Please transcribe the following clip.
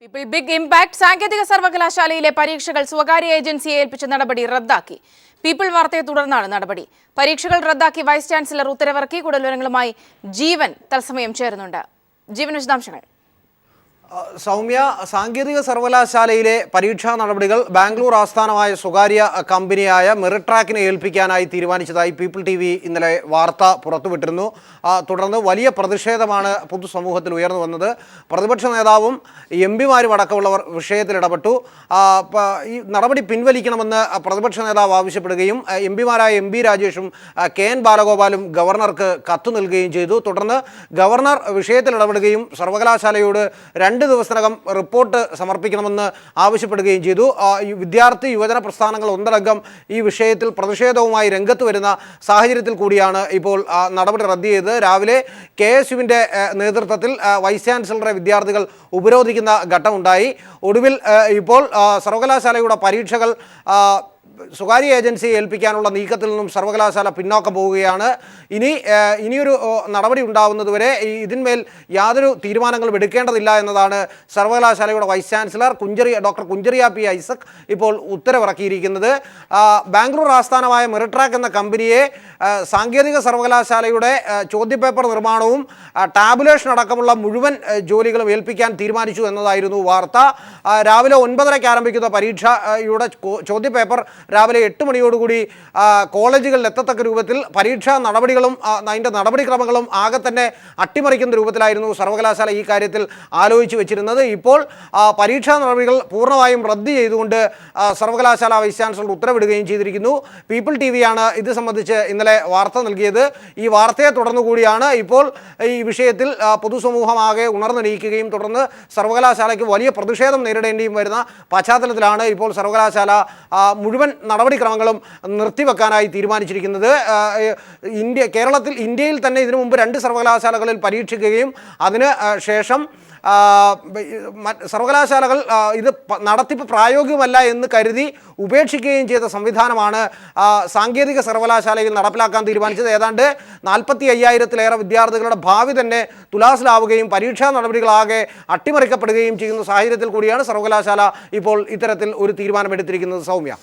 People big impact സാങ്കേതിക സർവകലാശാലയിലെ പരീക്ഷകൾ സ്വകാര്യ ഏജൻസിയെ ഏൽപ്പിച്ച നടപടി റദ്ദാക്കി. പീപ്പിൾ വാർത്തയെ തുടർന്നാണ് നടപടി. പരീക്ഷകൾ റദ്ദാക്കി വൈസ് ചാൻസലർ ഉത്തരവിറക്കി. കൂടുതൽ വിവരങ്ങളുമായി ജീവൻ തത്സമയം ചേരുന്നുണ്ട്. ജീവൻ, വിശദാംശങ്ങൾ. സൗമ്യ, സാങ്കേതിക സർവകലാശാലയിലെ പരീക്ഷാ നടപടികൾ ബാംഗ്ലൂർ ആസ്ഥാനമായ സ്വകാര്യ കമ്പനിയായ മെറിട്രാക്കിനെ ഏൽപ്പിക്കാനായി തീരുമാനിച്ചതായി പീപ്പിൾ TV ഇന്നലെ വാർത്ത പുറത്തുവിട്ടിരുന്നു. തുടർന്ന് വലിയ പ്രതിഷേധമാണ് പൊതുസമൂഹത്തിൽ ഉയർന്നു വന്നത്. പ്രതിപക്ഷ നേതാവും MP-മാരും അടക്കമുള്ളവർ വിഷയത്തിൽ ഇടപെട്ടു. ഈ നടപടി പിൻവലിക്കണമെന്ന് പ്രതിപക്ഷ നേതാവ് ആവശ്യപ്പെടുകയും MP-മാരായ MP രാജേഷും KN ബാലഗോപാലും ഗവർണർക്ക് കത്ത് നൽകുകയും ചെയ്തു. തുടർന്ന് ഗവർണർ വിഷയത്തിൽ ഇടപെടുകയും സർവകലാശാലയോട് 2 ദിവസത്തിനകം റിപ്പോർട്ട് സമർപ്പിക്കണമെന്ന് ആവശ്യപ്പെടുകയും ചെയ്തു. വിദ്യാർത്ഥി യുവജന പ്രസ്ഥാനങ്ങൾ ഒന്നടങ്കം ഈ വിഷയത്തിൽ പ്രതിഷേധവുമായി രംഗത്ത് വരുന്ന സാഹചര്യത്തിൽ കൂടിയാണ് ഇപ്പോൾ നടപടി റദ്ദ് ചെയ്തത്. രാവിലെ KSUവിൻ്റെ നേതൃത്വത്തിൽ വൈസ് ചാൻസലറെ വിദ്യാർത്ഥികൾ ഉപരോധിക്കുന്ന ഘട്ടമുണ്ടായി. ഒടുവിൽ ഇപ്പോൾ സർവകലാശാലയുടെ പരീക്ഷകൾ സ്വകാര്യ ഏജൻസിയെ ഏൽപ്പിക്കാനുള്ള നീക്കത്തിൽ നിന്നും സർവകലാശാല പിന്നോക്കം പോവുകയാണ്. ഇനിയൊരു നടപടി ഉണ്ടാവുന്നതുവരെ ഇതിന്മേൽ യാതൊരു തീരുമാനങ്ങളും എടുക്കേണ്ടതില്ല എന്നതാണ് സർവകലാശാലയുടെ vice chancellor doctor Kuncheria P. Isaac ഇപ്പോൾ ഉത്തരവിറക്കിയിരിക്കുന്നത്. ബാംഗ്ലൂർ ആസ്ഥാനമായ മെറിട്രാക്ക് എന്ന കമ്പനിയെ സാങ്കേതിക സർവകലാശാലയുടെ ചോദ്യപേപ്പർ നിർമ്മാണവും ടാബുലേഷൻ അടക്കമുള്ള മുഴുവൻ ജോലികളും ഏൽപ്പിക്കാൻ തീരുമാനിച്ചു എന്നതായിരുന്നു വാർത്ത. രാവിലെ 9:30 ആരംഭിക്കുന്ന പരീക്ഷയുടെ ചോദ്യപേപ്പർ രാവിലെ 8 മണിയോടുകൂടി കോളേജുകളിൽ എത്തത്തക്ക രൂപത്തിൽ പരീക്ഷാ നടപടികളും അതിൻ്റെ നടപടിക്രമങ്ങളും ആകെ തന്നെ അട്ടിമറിക്കുന്ന രൂപത്തിലായിരുന്നു സർവകലാശാല ഈ കാര്യത്തിൽ ആലോചിച്ച് വെച്ചിരുന്നത്. ഇപ്പോൾ പരീക്ഷാ നടപടികൾ പൂർണ്ണമായും റദ്ദ് ചെയ്തുകൊണ്ട് സർവകലാശാല വൈസ് ചാൻസലർ ഉത്തരവിടുകയും ചെയ്തിരിക്കുന്നു. പീപ്പിൾ TV ആണ് ഇത് സംബന്ധിച്ച് ഇന്നലെ വാർത്ത നൽകിയത്. ഈ വാർത്തയെ തുടർന്നുകൂടിയാണ് ഇപ്പോൾ ഈ വിഷയത്തിൽ പൊതുസമൂഹമാകെ ഉണർന്നെണീക്കുകയും തുടർന്ന് സർവകലാശാലയ്ക്ക് വലിയ പ്രതിഷേധം നേരിടേണ്ടിയും വരുന്ന പശ്ചാത്തലത്തിലാണ് ഇപ്പോൾ സർവകലാശാല മുഴുവൻ നടപടിക്രമങ്ങളും നിർത്തിവെക്കാനായി തീരുമാനിച്ചിരിക്കുന്നത്. ഇന്ത്യയിൽ തന്നെ ഇതിനു മുമ്പ് 2 സർവകലാശാലകളിൽ പരീക്ഷിക്കുകയും അതിന് ശേഷം സർവകലാശാലകൾ ഇത് നടത്തിപ്പ് പ്രായോഗികമല്ല എന്ന് കരുതി ഉപേക്ഷിക്കുകയും ചെയ്ത സംവിധാനമാണ് സാങ്കേതിക സർവകലാശാലയിൽ നടപ്പിലാക്കാൻ തീരുമാനിച്ചത്. ഏതാണ്ട് 45,000-ലേറെ വിദ്യാർത്ഥികളുടെ ഭാവി തന്നെ തുലാസിലാവുകയും പരീക്ഷാ നടപടികളാകെ അട്ടിമറിക്കപ്പെടുകയും ചെയ്യുന്ന സാഹചര്യത്തിൽ കൂടിയാണ് സർവകലാശാല ഇപ്പോൾ ഇത്തരത്തിൽ ഒരു തീരുമാനമെടുത്തിരിക്കുന്നത്. സൗമ്യ.